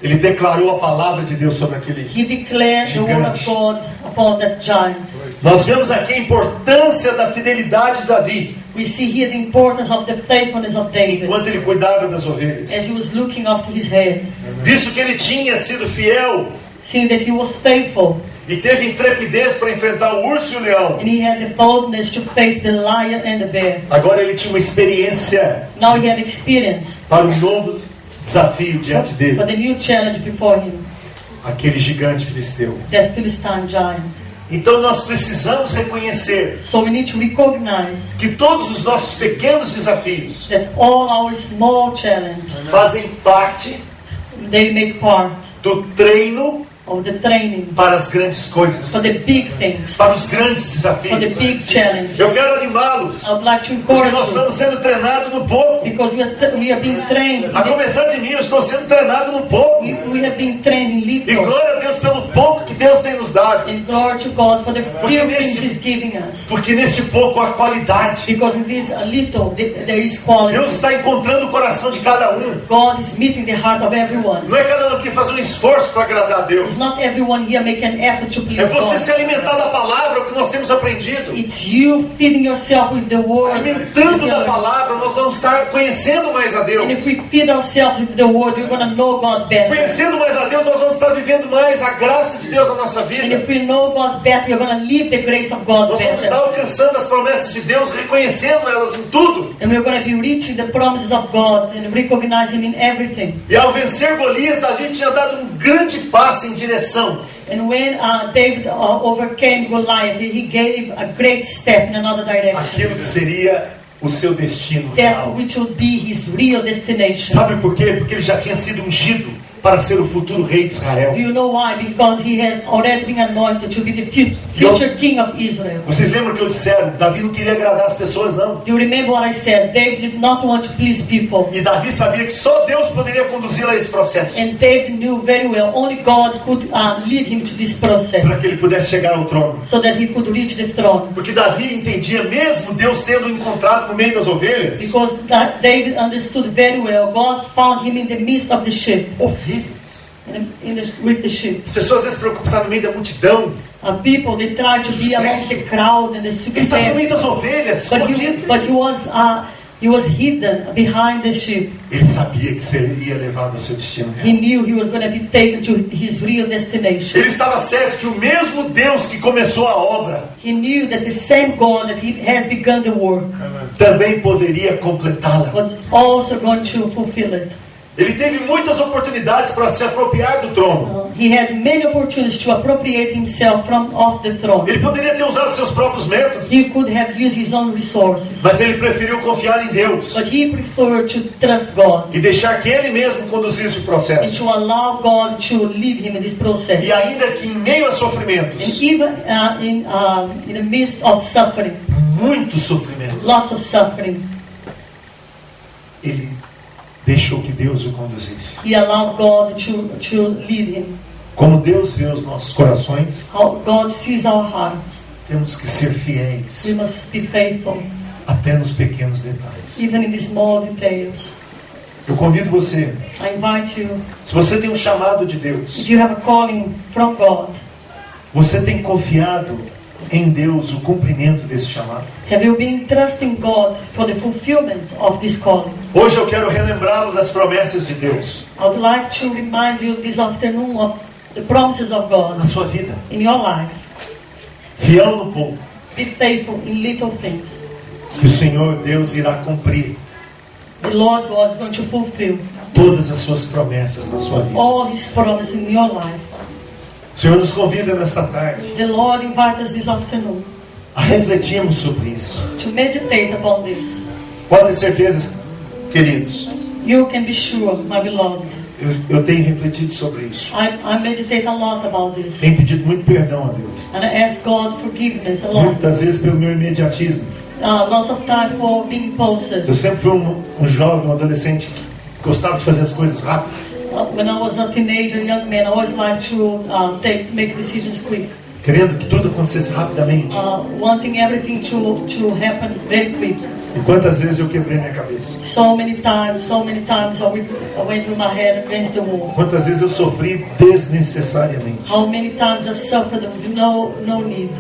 [SPEAKER 1] Ele declarou a palavra de Deus sobre aquele
[SPEAKER 2] He declared the word of
[SPEAKER 1] gigante.
[SPEAKER 2] God upon that giant.
[SPEAKER 1] Nós vemos aqui a importância da fidelidade de Davi,
[SPEAKER 2] We see here the importance of the faithfulness of David
[SPEAKER 1] enquanto ele cuidava das ovelhas.
[SPEAKER 2] as he was looking after his head,
[SPEAKER 1] Visto que ele tinha sido fiel
[SPEAKER 2] seeing that he was faithful
[SPEAKER 1] e teve intrepidez para enfrentar o urso e o leão,
[SPEAKER 2] and he had the boldness to face the lion and the bear.
[SPEAKER 1] agora ele tinha uma experiência
[SPEAKER 2] Now he had experience
[SPEAKER 1] para um novo desafio diante
[SPEAKER 2] for
[SPEAKER 1] dele,
[SPEAKER 2] the new challenge before him,
[SPEAKER 1] aquele gigante filisteu.
[SPEAKER 2] that Philistine giant.
[SPEAKER 1] Então nós precisamos reconhecer
[SPEAKER 2] So we need to recognize
[SPEAKER 1] que todos os nossos pequenos desafios
[SPEAKER 2] that all our small challenges,
[SPEAKER 1] fazem parte
[SPEAKER 2] they make part
[SPEAKER 1] do treino
[SPEAKER 2] of the training
[SPEAKER 1] para as grandes coisas,
[SPEAKER 2] for the big things,
[SPEAKER 1] para os grandes
[SPEAKER 2] for the
[SPEAKER 1] desafios.
[SPEAKER 2] big challenge.
[SPEAKER 1] Eu quero animá-los,
[SPEAKER 2] I would like to
[SPEAKER 1] porque
[SPEAKER 2] encourage
[SPEAKER 1] nós
[SPEAKER 2] you
[SPEAKER 1] estamos sendo treinados no pouco.
[SPEAKER 2] because we are being trained.
[SPEAKER 1] A começar de mim, eu estou sendo treinado no pouco.
[SPEAKER 2] We have been trained in
[SPEAKER 1] E
[SPEAKER 2] little.
[SPEAKER 1] glória a Deus pelo pouco que Deus tem nos dado.
[SPEAKER 2] And glory to God for the
[SPEAKER 1] Porque
[SPEAKER 2] few
[SPEAKER 1] neste-
[SPEAKER 2] things He's giving us.
[SPEAKER 1] Porque neste pouco há qualidade.
[SPEAKER 2] Because in this little there is quality.
[SPEAKER 1] Deus está encontrando o coração de cada um.
[SPEAKER 2] God is meeting the heart of everyone.
[SPEAKER 1] Não é cada um aqui fazer um esforço para agradar a Deus.
[SPEAKER 2] It's not everyone here make an effort to please
[SPEAKER 1] É você
[SPEAKER 2] God.
[SPEAKER 1] se alimentar da palavra, o que nós temos aprendido.
[SPEAKER 2] It's you feeding yourself with the word.
[SPEAKER 1] Alimentando da palavra, nós vamos estar conhecendo mais a Deus.
[SPEAKER 2] And if we feed ourselves with the word, we're going to know God better.
[SPEAKER 1] Conhecendo mais a Deus, nós vamos estar vivendo mais a graça de Deus na nossa
[SPEAKER 2] And
[SPEAKER 1] vida.
[SPEAKER 2] if we know God better, we're going to live the grace of God
[SPEAKER 1] Nós vamos estar
[SPEAKER 2] better.
[SPEAKER 1] alcançando as promessas de Deus, reconhecendo elas em tudo.
[SPEAKER 2] And we're going to be reaching the promises of God and recognize Him in everything.
[SPEAKER 1] E ao vencer Golias, Davi tinha dado um grande passo em direção
[SPEAKER 2] And when David overcame Goliath, he gave a great step in another direction.
[SPEAKER 1] aquilo que seria o seu destino
[SPEAKER 2] That
[SPEAKER 1] real.
[SPEAKER 2] which would be his real destination.
[SPEAKER 1] Sabe por quê? Porque ele já tinha sido ungido. para ser o futuro rei de Israel.
[SPEAKER 2] Do you know why? Because he has already been anointed to be the future king of Israel.
[SPEAKER 1] Vocês lembram que eu disseram? Davi não queria agradar as pessoas, não.
[SPEAKER 2] Do you remember what I said? David did not want to please people.
[SPEAKER 1] E Davi sabia que só Deus poderia conduzi-lo a esse processo.
[SPEAKER 2] And David knew very well only God could lead him to this process.
[SPEAKER 1] Para que ele pudesse chegar ao trono.
[SPEAKER 2] So that he could reach the throne.
[SPEAKER 1] Porque Davi entendia, mesmo Deus tendo encontrado no meio das ovelhas.
[SPEAKER 2] Because David understood very well. God found him in the midst of the sheep.
[SPEAKER 1] Ovelhas.
[SPEAKER 2] With the sheep.
[SPEAKER 1] As pessoas às vezes se preocupam estar no meio da multidão.
[SPEAKER 2] People, they try to be among the crowd and the success.
[SPEAKER 1] Ele estava no meio das ovelhas, escondido.
[SPEAKER 2] But he was hidden behind the sheep.
[SPEAKER 1] Ele sabia que seria levado ao seu destino real.
[SPEAKER 2] He knew he was going to be taken to his real destination.
[SPEAKER 1] Ele estava certo que o mesmo Deus que começou a obra,
[SPEAKER 2] he knew that the same God that he has begun the work,
[SPEAKER 1] também poderia completá-la.
[SPEAKER 2] was also going to fulfill it.
[SPEAKER 1] Ele teve muitas oportunidades para se apropriar do trono.
[SPEAKER 2] He had many opportunities to appropriate himself off the throne.
[SPEAKER 1] Ele poderia ter usado seus próprios métodos.
[SPEAKER 2] He could have used his own resources.
[SPEAKER 1] Mas ele preferiu confiar em Deus.
[SPEAKER 2] But he preferred to trust God.
[SPEAKER 1] E deixar que ele mesmo conduzisse o
[SPEAKER 2] And
[SPEAKER 1] processo.
[SPEAKER 2] to allow God to lead him in this process.
[SPEAKER 1] E ainda que em meio a sofrimentos,
[SPEAKER 2] And even in the midst of suffering,
[SPEAKER 1] muitos sofrimentos,
[SPEAKER 2] lots of suffering,
[SPEAKER 1] ele deixou que Deus o conduzisse.
[SPEAKER 2] he allowed God to lead him.
[SPEAKER 1] Como Deus vê os nossos corações,
[SPEAKER 2] How God sees our hearts.
[SPEAKER 1] temos que ser fiéis,
[SPEAKER 2] We must be faithful,
[SPEAKER 1] até nos pequenos detalhes.
[SPEAKER 2] even in the small details.
[SPEAKER 1] Eu convido você,
[SPEAKER 2] I invite you,
[SPEAKER 1] se você tem um chamado de Deus,
[SPEAKER 2] if you have a calling from God,
[SPEAKER 1] você tem confiado em Deus o cumprimento desse chamado?
[SPEAKER 2] have you been trusting God for the fulfillment of this calling?
[SPEAKER 1] Hoje eu quero relembrá-lo das promessas de Deus
[SPEAKER 2] I would like to remind you this afternoon of the promises of
[SPEAKER 1] na
[SPEAKER 2] God
[SPEAKER 1] sua vida.
[SPEAKER 2] in your life.
[SPEAKER 1] Fiel no pouco,
[SPEAKER 2] Be faithful in little things.
[SPEAKER 1] que o Senhor Deus irá cumprir
[SPEAKER 2] The Lord God is going to fulfill
[SPEAKER 1] todas as suas promessas na sua vida.
[SPEAKER 2] all His promises in your life.
[SPEAKER 1] O Senhor nos convida nesta tarde
[SPEAKER 2] The Lord invites us this afternoon
[SPEAKER 1] a refletirmos sobre isso.
[SPEAKER 2] to meditate upon this.
[SPEAKER 1] Pode ter certeza, queridos,
[SPEAKER 2] You can be sure, my beloved,
[SPEAKER 1] eu tenho refletido sobre isso.
[SPEAKER 2] I meditate a lot about this.
[SPEAKER 1] Tenho pedido muito perdão a Deus.
[SPEAKER 2] And I ask God forgiveness a lot.
[SPEAKER 1] Muitas vezes pelo meu imediatismo.
[SPEAKER 2] Lots of time for being impulsive.
[SPEAKER 1] Eu sempre fui um jovem, um adolescente que gostava de fazer as coisas rápido.
[SPEAKER 2] When I was a teenager, young man, I always liked to make decisions quick.
[SPEAKER 1] Querendo que tudo acontecesse rapidamente.
[SPEAKER 2] Wanting everything to happen very quick.
[SPEAKER 1] E quantas vezes eu quebrei minha cabeça?
[SPEAKER 2] So many times I went with my head against the wall.
[SPEAKER 1] Quantas vezes eu sofri desnecessariamente?
[SPEAKER 2] How many times I suffered with no need.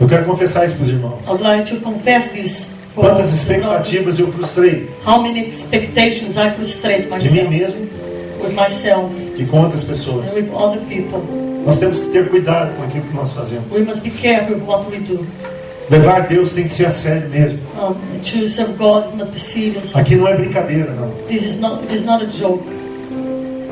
[SPEAKER 1] Eu quero confessar isso para os irmãos.
[SPEAKER 2] I would like to confess this. For
[SPEAKER 1] Quantas expectativas eu frustrei
[SPEAKER 2] how many expectations I frustrate
[SPEAKER 1] de mim
[SPEAKER 2] myself
[SPEAKER 1] mesmo
[SPEAKER 2] with myself
[SPEAKER 1] e com outras pessoas.
[SPEAKER 2] and with other people.
[SPEAKER 1] Nós temos que ter cuidado com aquilo que nós fazemos.
[SPEAKER 2] We must be careful with what we do.
[SPEAKER 1] Levar Deus tem que ser a sério mesmo.
[SPEAKER 2] To serve God must be serious.
[SPEAKER 1] Aqui não é brincadeira, não.
[SPEAKER 2] This is not a joke.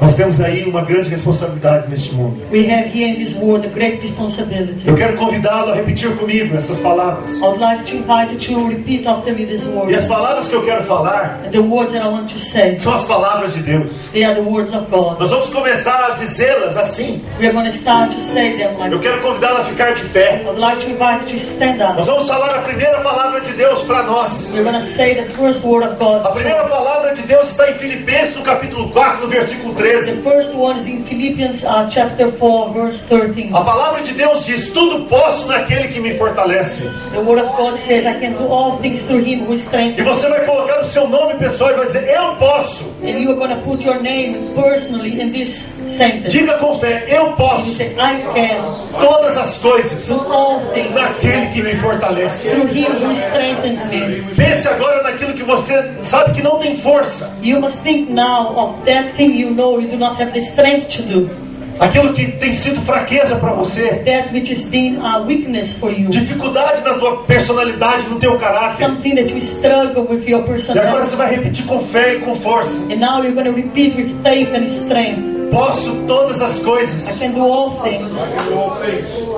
[SPEAKER 1] Nós temos aí uma grande responsabilidade neste mundo.
[SPEAKER 2] We have here in this world a great responsibility.
[SPEAKER 1] Eu quero convidá-lo a repetir comigo essas palavras.
[SPEAKER 2] I would like to invite you to repeat after me these words.
[SPEAKER 1] E as palavras que eu quero falar
[SPEAKER 2] And the words that I want to say,
[SPEAKER 1] são as palavras de Deus.
[SPEAKER 2] they are the words of God.
[SPEAKER 1] Nós vamos começar a dizê-las assim.
[SPEAKER 2] We are going to start to say them like
[SPEAKER 1] Eu quero convidá-lo a ficar de pé.
[SPEAKER 2] I would like to invite you to stand up.
[SPEAKER 1] Nós vamos falar a primeira palavra de Deus para nós.
[SPEAKER 2] We're going to say the first word of God.
[SPEAKER 1] A primeira palavra de Deus está em Filipenses, no capítulo 4, no versículo 13.
[SPEAKER 2] The first one is in Philippians chapter 4, verse 13.
[SPEAKER 1] A palavra de Deus diz: tudo posso naquele que me fortalece.
[SPEAKER 2] The word of God says, I can do all things through Him who
[SPEAKER 1] E
[SPEAKER 2] strengthens.
[SPEAKER 1] você vai colocar o seu nome pessoal e vai dizer: eu posso.
[SPEAKER 2] And you are going to put your name personally in this sentence.
[SPEAKER 1] Diga com fé: eu
[SPEAKER 2] You
[SPEAKER 1] posso
[SPEAKER 2] say, I can
[SPEAKER 1] todas as coisas
[SPEAKER 2] do all things
[SPEAKER 1] naquele que me fortalece.
[SPEAKER 2] through Him who strengthens me.
[SPEAKER 1] Pense agora naquilo que você sabe que não tem força.
[SPEAKER 2] You must think now of that thing you know you do not have the strength to do.
[SPEAKER 1] Aquilo que tem sido fraqueza para você.
[SPEAKER 2] That which has been a weakness for you.
[SPEAKER 1] Dificuldade na tua personalidade, no teu caráter.
[SPEAKER 2] Something that you struggle with your
[SPEAKER 1] E agora
[SPEAKER 2] personality.
[SPEAKER 1] você vai repetir com fé e com força.
[SPEAKER 2] And now you're going to repeat with faith and strength.
[SPEAKER 1] Posso todas as
[SPEAKER 2] I
[SPEAKER 1] coisas
[SPEAKER 2] can do all things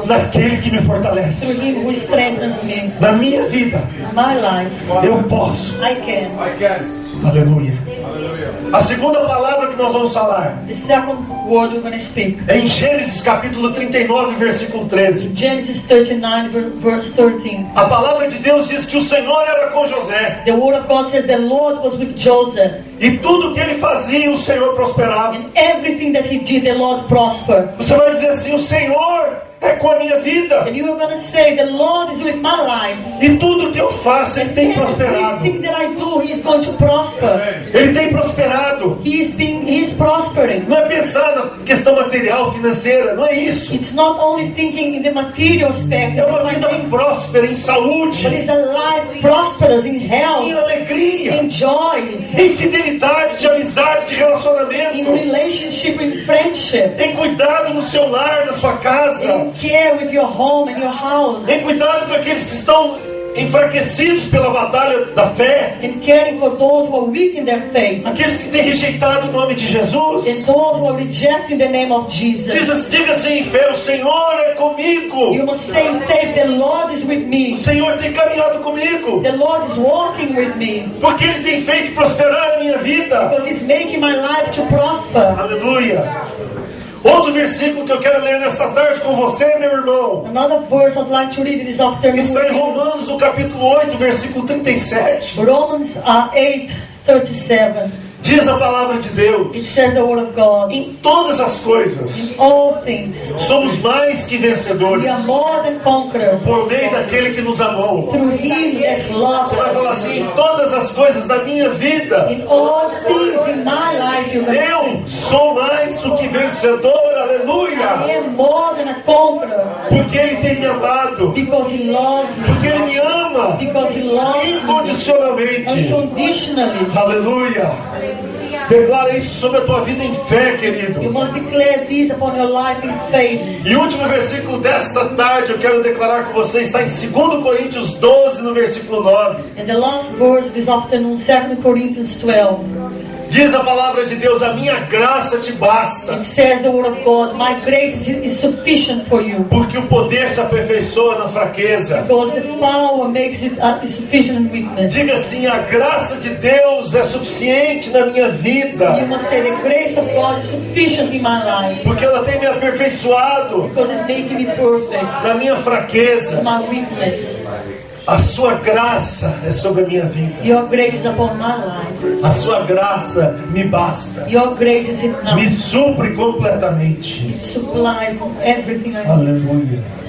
[SPEAKER 1] naquele que me fortalece.
[SPEAKER 2] through Him who strengthens me.
[SPEAKER 1] Na minha vida,
[SPEAKER 2] My life,
[SPEAKER 1] eu posso.
[SPEAKER 2] I can.
[SPEAKER 1] Aleluia. A segunda palavra que nós vamos falar
[SPEAKER 2] The second word we're going to speak.
[SPEAKER 1] é em Gênesis capítulo 39, versículo 13.
[SPEAKER 2] Genesis 39, verse 13.
[SPEAKER 1] A palavra de Deus diz que o Senhor era com José.
[SPEAKER 2] The word of God says the Lord was with Joseph.
[SPEAKER 1] E tudo que ele fazia, o Senhor prosperava.
[SPEAKER 2] And everything that he did, the Lord prospered.
[SPEAKER 1] Você vai dizer assim: o Senhor é com a minha vida.
[SPEAKER 2] And you are going to say, the Lord is with my life.
[SPEAKER 1] E tudo que eu faço, Ele tem prosperado.
[SPEAKER 2] Everything that I do, He is going to prosper.
[SPEAKER 1] Ele tem prosperado.
[SPEAKER 2] He is prospering.
[SPEAKER 1] Não é pensar na questão material, financeira, não é isso.
[SPEAKER 2] It's not only thinking in the material aspect,
[SPEAKER 1] É uma vida próspera em saúde,
[SPEAKER 2] but it's a life prosperous in
[SPEAKER 1] em
[SPEAKER 2] health,
[SPEAKER 1] alegria,
[SPEAKER 2] in joy,
[SPEAKER 1] em fidelidade, de amizade, de
[SPEAKER 2] in
[SPEAKER 1] relacionamento,
[SPEAKER 2] relationship, in friendship,
[SPEAKER 1] em cuidado no seu lar, na sua casa,
[SPEAKER 2] in care with your home and your house,
[SPEAKER 1] em cuidado com aqueles que estão enfraquecidos pela batalha da fé,
[SPEAKER 2] in caring for those who are weak in their faith,
[SPEAKER 1] aqueles que têm rejeitado o nome de Jesus.
[SPEAKER 2] and those who are rejecting the name of Jesus.
[SPEAKER 1] Diga assim em fé: o Senhor é comigo.
[SPEAKER 2] You must say in faith, the Lord is with me.
[SPEAKER 1] O Senhor tem caminhado comigo,
[SPEAKER 2] The Lord is walking with me,
[SPEAKER 1] porque Ele tem feito prosperar a minha vida.
[SPEAKER 2] because He's making my life to prosper.
[SPEAKER 1] Aleluia. Outro versículo que eu quero ler nesta tarde com você, meu irmão,
[SPEAKER 2] Another verse I'd like to read this afternoon.
[SPEAKER 1] está em Romanos, no capítulo 8, versículo 37.
[SPEAKER 2] Romans 8:37.
[SPEAKER 1] Diz a palavra de Deus:
[SPEAKER 2] It says the word of God.
[SPEAKER 1] em todas as coisas
[SPEAKER 2] In all things,
[SPEAKER 1] somos mais que vencedores
[SPEAKER 2] we are more than conquerors
[SPEAKER 1] por meio daquele que nos amou.
[SPEAKER 2] through Him that loved
[SPEAKER 1] Você vai falar
[SPEAKER 2] us.
[SPEAKER 1] assim: em todas as coisas da minha vida
[SPEAKER 2] In all things in my life, you can
[SPEAKER 1] eu sou mais do que vencedor.
[SPEAKER 2] I
[SPEAKER 1] Aleluia.
[SPEAKER 2] am more than a conqueror,
[SPEAKER 1] Porque Ele tem me amado,
[SPEAKER 2] because He loves
[SPEAKER 1] porque Ele
[SPEAKER 2] me,
[SPEAKER 1] me ama
[SPEAKER 2] because He loves me
[SPEAKER 1] incondicionalmente.
[SPEAKER 2] unconditionally.
[SPEAKER 1] Aleluia. Declara isso sobre a tua vida em fé,
[SPEAKER 2] You
[SPEAKER 1] querido.
[SPEAKER 2] must declare this upon your life in faith.
[SPEAKER 1] E o último versículo desta tarde eu quero declarar com você está em 2 Coríntios 12, no versículo 9.
[SPEAKER 2] And the last verse this afternoon, 2 Corinthians 12.
[SPEAKER 1] Diz a palavra de Deus: a minha graça te basta,
[SPEAKER 2] It says the word of God, my grace is sufficient for you.
[SPEAKER 1] porque o poder se aperfeiçoa na fraqueza.
[SPEAKER 2] Because the power makes it is sufficient in weakness.
[SPEAKER 1] Diga assim: a graça de Deus é suficiente na minha
[SPEAKER 2] You
[SPEAKER 1] vida,
[SPEAKER 2] must say the grace of God is sufficient in my life.
[SPEAKER 1] porque ela tem me aperfeiçoado
[SPEAKER 2] Because it's making me perfect.
[SPEAKER 1] na minha fraqueza.
[SPEAKER 2] My weakness.
[SPEAKER 1] A sua graça é sobre a minha vida.
[SPEAKER 2] Your grace is upon my life.
[SPEAKER 1] A sua graça me basta,
[SPEAKER 2] Your grace is
[SPEAKER 1] me
[SPEAKER 2] enough.
[SPEAKER 1] supre completamente.
[SPEAKER 2] It supplies everything I need.
[SPEAKER 1] Aleluia.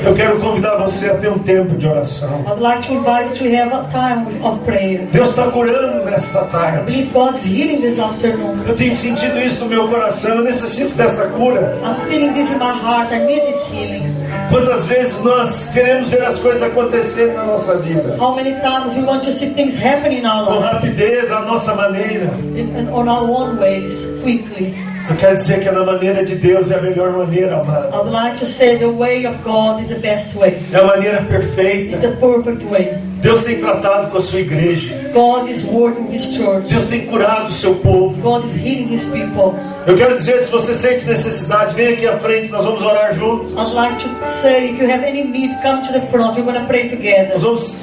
[SPEAKER 1] Eu quero convidar você a ter um tempo de oração.
[SPEAKER 2] I'd like to invite you to have a time of prayer.
[SPEAKER 1] Deus está curando nesta
[SPEAKER 2] I
[SPEAKER 1] tarde.
[SPEAKER 2] believe God's healing this afternoon.
[SPEAKER 1] Eu tenho sentido isso no meu coração. Eu necessito desta cura.
[SPEAKER 2] I'm feeling this in my heart. I need this healing.
[SPEAKER 1] Quantas vezes nós queremos ver as coisas acontecerem na nossa vida
[SPEAKER 2] How many times we want to see things happen in our
[SPEAKER 1] com
[SPEAKER 2] life,
[SPEAKER 1] rapidez, à nossa maneira.
[SPEAKER 2] on our own ways, quickly.
[SPEAKER 1] Eu quero dizer que na maneira de Deus é a melhor maneira, amado.
[SPEAKER 2] I would like to say the way of God is the best way.
[SPEAKER 1] É a maneira
[SPEAKER 2] It's
[SPEAKER 1] perfeita.
[SPEAKER 2] the perfect way.
[SPEAKER 1] Deus tem tratado com a sua igreja.
[SPEAKER 2] God is working His church.
[SPEAKER 1] Deus tem curado o seu povo.
[SPEAKER 2] God is healing His people.
[SPEAKER 1] Eu quero dizer, se você sente necessidade, vem aqui à frente, nós vamos orar juntos.
[SPEAKER 2] I'd like to say, if you have any need, come to the front. We're going to pray together.
[SPEAKER 1] Nós vamos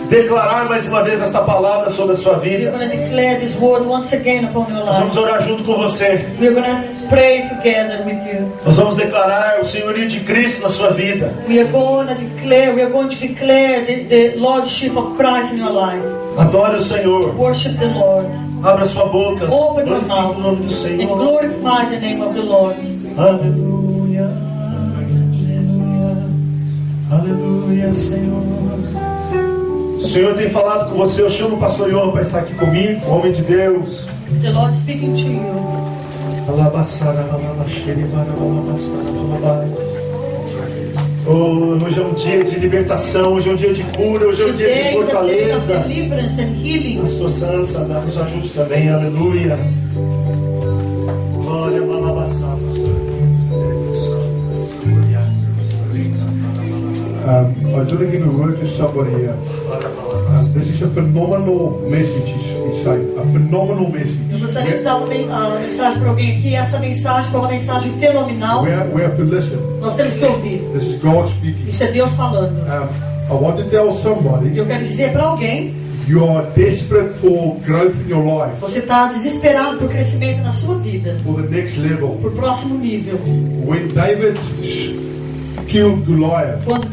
[SPEAKER 1] declarar mais uma vez esta palavra sobre a sua
[SPEAKER 2] We're
[SPEAKER 1] vida.
[SPEAKER 2] going to declare this word once again upon your
[SPEAKER 1] Nós vamos
[SPEAKER 2] life.
[SPEAKER 1] orar junto com você.
[SPEAKER 2] We're going to pray together with you.
[SPEAKER 1] Nós vamos declarar o senhorio de Cristo na sua vida.
[SPEAKER 2] We are going to declare the Lordship of Christ in your life.
[SPEAKER 1] Adore o Senhor.
[SPEAKER 2] Worship the Lord.
[SPEAKER 1] Abra sua boca.
[SPEAKER 2] Open your
[SPEAKER 1] Glorifique
[SPEAKER 2] mouth
[SPEAKER 1] o nome do
[SPEAKER 2] and
[SPEAKER 1] Senhor.
[SPEAKER 2] glorify the name of the Lord.
[SPEAKER 1] Aleluia. Aleluia. Aleluia, Senhor. O Senhor tem falado com você. Eu chamo o pastor Ion para estar aqui comigo, homem de Deus.
[SPEAKER 2] The Lord speaking to you.
[SPEAKER 1] Oh, hoje é um dia de libertação, hoje é um dia de cura, hoje é um dia de
[SPEAKER 2] Today is a day of
[SPEAKER 1] fortaleza.
[SPEAKER 2] deliverance and healing.
[SPEAKER 1] Pastor Sansa, nos ajude também, aleluia. Glória, malabassá, pastor.
[SPEAKER 3] I was going to give a word to somebody here. This is a phenomenal message, he's saying. A phenomenal message.
[SPEAKER 2] Eu gostaria de dar uma mensagem para alguém aqui. Essa mensagem foi uma mensagem fenomenal.
[SPEAKER 3] We have to listen.
[SPEAKER 2] Nós temos que ouvir.
[SPEAKER 3] This is God speaking.
[SPEAKER 2] Isso é Deus falando.
[SPEAKER 3] I want to tell somebody
[SPEAKER 2] Eu quero dizer para alguém
[SPEAKER 3] You are desperate for growth in your life,
[SPEAKER 2] Você está desesperado por crescimento na sua vida,
[SPEAKER 3] for the next level.
[SPEAKER 2] por próximo nível.
[SPEAKER 3] When David killed Goliath,
[SPEAKER 2] Quando